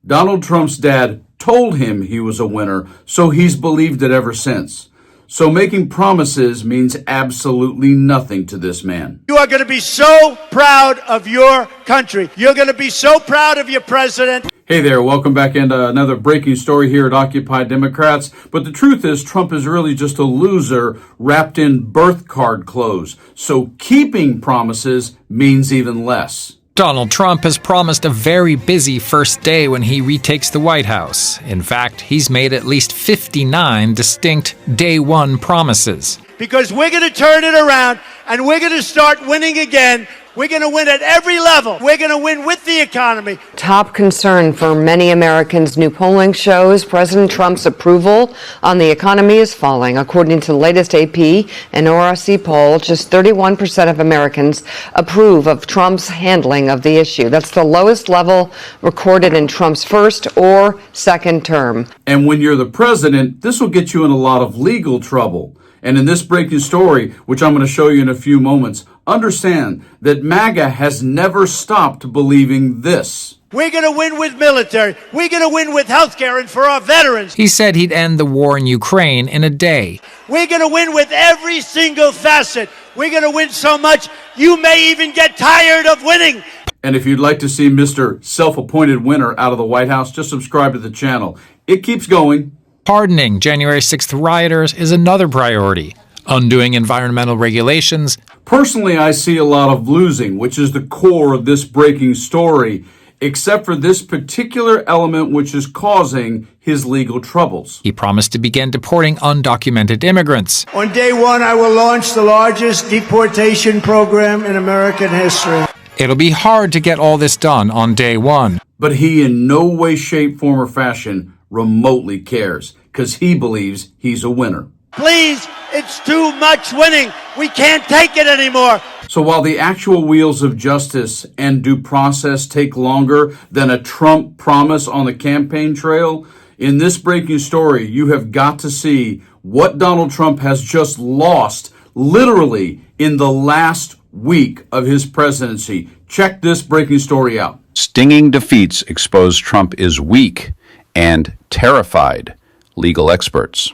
Donald Trump's dad told him he was a winner, so he's believed it ever since. So making promises means absolutely nothing to this man. You are going to be so proud of your country. You're going to be so proud of your president. Hey there, welcome back into another breaking story here at Occupy Democrats. But the truth is, Trump is really just a loser wrapped in birth card clothes. So keeping promises means even less. Donald Trump has promised a very busy first day when he retakes the White House. In fact, he's made at least 59 distinct day one promises. Because we're going to turn it around and we're going to start winning again. We're going to win at every level. We're going to win with the economy. Top concern for many Americans. New polling shows President Trump's approval on the economy is falling. According to the latest AP and ORC poll, just 31% of Americans approve of Trump's handling of the issue. That's the lowest level recorded in Trump's first or second term. And when you're the president, this will get you in a lot of legal trouble. And in this breaking story, which I'm going to show you in a few moments, understand that MAGA has never stopped believing this. We're going to win with military. We're going to win with health care and for our veterans. He said he'd end the war in Ukraine in a day. We're going to win with every single facet. We're going to win so much, you may even get tired of winning. And if you'd like to see Mr. Self-Appointed Winner out of the White House, just subscribe to the channel. It keeps going. Pardoning January 6th rioters is another priority. Undoing environmental regulations. Personally, I see a lot of losing, which is the core of this breaking story, except for this particular element which is causing his legal troubles. He promised to begin deporting undocumented immigrants. On day one, I will launch the largest deportation program in American history. It'll be hard to get all this done on day one. But he in no way, shape, form, or fashion remotely cares, because he believes he's a winner. Please, it's too much winning. We can't take it anymore. So while the actual wheels of justice and due process take longer than a Trump promise on the campaign trail, in this breaking story, you have got to see what Donald Trump has just lost literally in the last week of his presidency. Check this breaking story out. Stinging defeats expose Trump is weak and terrified, legal experts.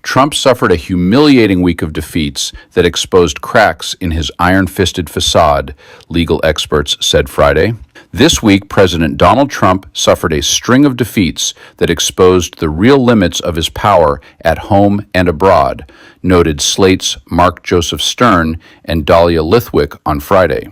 Trump suffered a humiliating week of defeats that exposed cracks in his iron-fisted facade, legal experts said Friday. This week, President Donald Trump suffered a string of defeats that exposed the real limits of his power at home and abroad, noted Slate's Mark Joseph Stern and Dahlia Lithwick on Friday.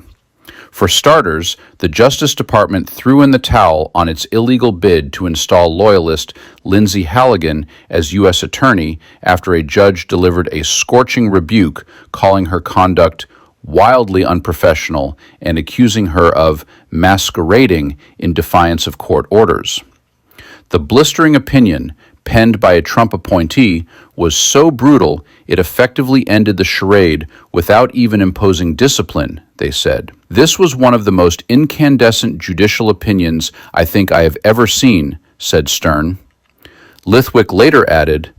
For starters, the Justice Department threw in the towel on its illegal bid to install loyalist Lindsay Halligan as U.S. Attorney after a judge delivered a scorching rebuke calling her conduct wildly unprofessional and accusing her of masquerading in defiance of court orders. The blistering opinion, penned by a Trump appointee, was so brutal it effectively ended the charade without even imposing discipline, they said. This was one of the most incandescent judicial opinions I think I have ever seen, said Stern. Lithwick later added,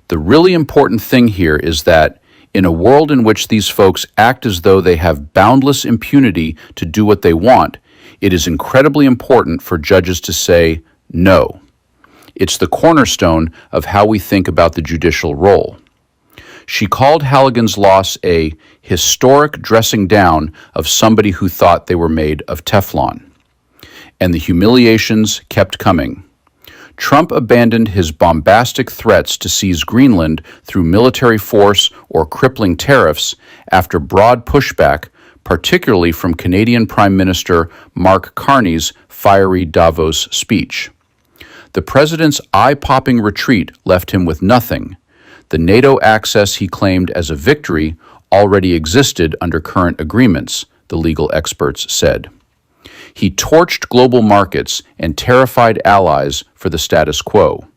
the really important thing here is that in a world in which these folks act as though they have boundless impunity to do what they want, it is incredibly important for judges to say no. It's the cornerstone of how we think about the judicial role. She called Halligan's loss a historic dressing down of somebody who thought they were made of Teflon. And the humiliations kept coming. Trump abandoned his bombastic threats to seize Greenland through military force or crippling tariffs after broad pushback, particularly from Canadian Prime Minister Mark Carney's fiery Davos speech. The president's eye-popping retreat left him with nothing. The NATO access he claimed as a victory already existed under current agreements, the legal experts said. He torched global markets and terrified allies for the status quo.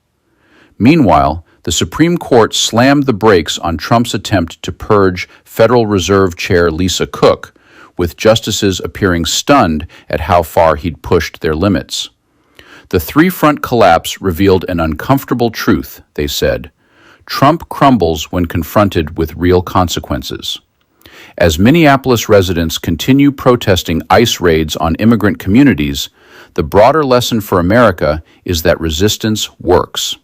Meanwhile, the Supreme Court slammed the brakes on Trump's attempt to purge Federal Reserve Chair Lisa Cook, with justices appearing stunned at how far he'd pushed their limits. The three-front collapse revealed an uncomfortable truth, they said. Trump crumbles when confronted with real consequences. As Minneapolis residents continue protesting ICE raids on immigrant communities, the broader lesson for America is that resistance works.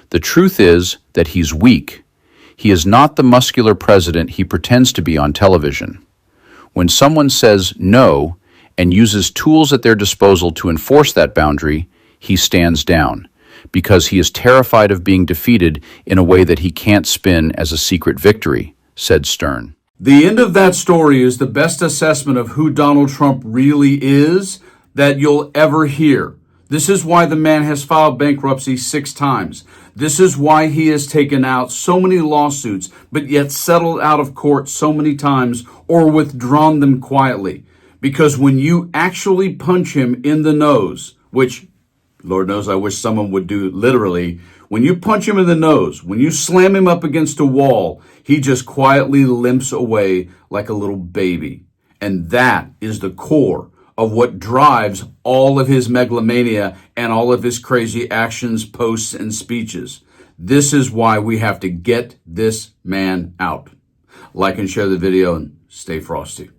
The truth is that he's weak. He is not the muscular president he pretends to be on television. When someone says no and uses tools at their disposal to enforce that boundary, he stands down, because he is terrified of being defeated in a way that he can't spin as a secret victory, said Stern. The end of that story is the best assessment of who Donald Trump really is that you'll ever hear. This is why the man has filed bankruptcy 6 times. This is why he has taken out so many lawsuits, but yet settled out of court so many times or withdrawn them quietly. Because when you actually punch him in the nose, which Lord knows I wish someone would do literally, when you punch him in the nose, when you slam him up against a wall, he just quietly limps away like a little baby. And that is the core of what drives all of his megalomania and all of his crazy actions, posts, and speeches. This is why we have to get this man out. Like and share the video and stay frosty.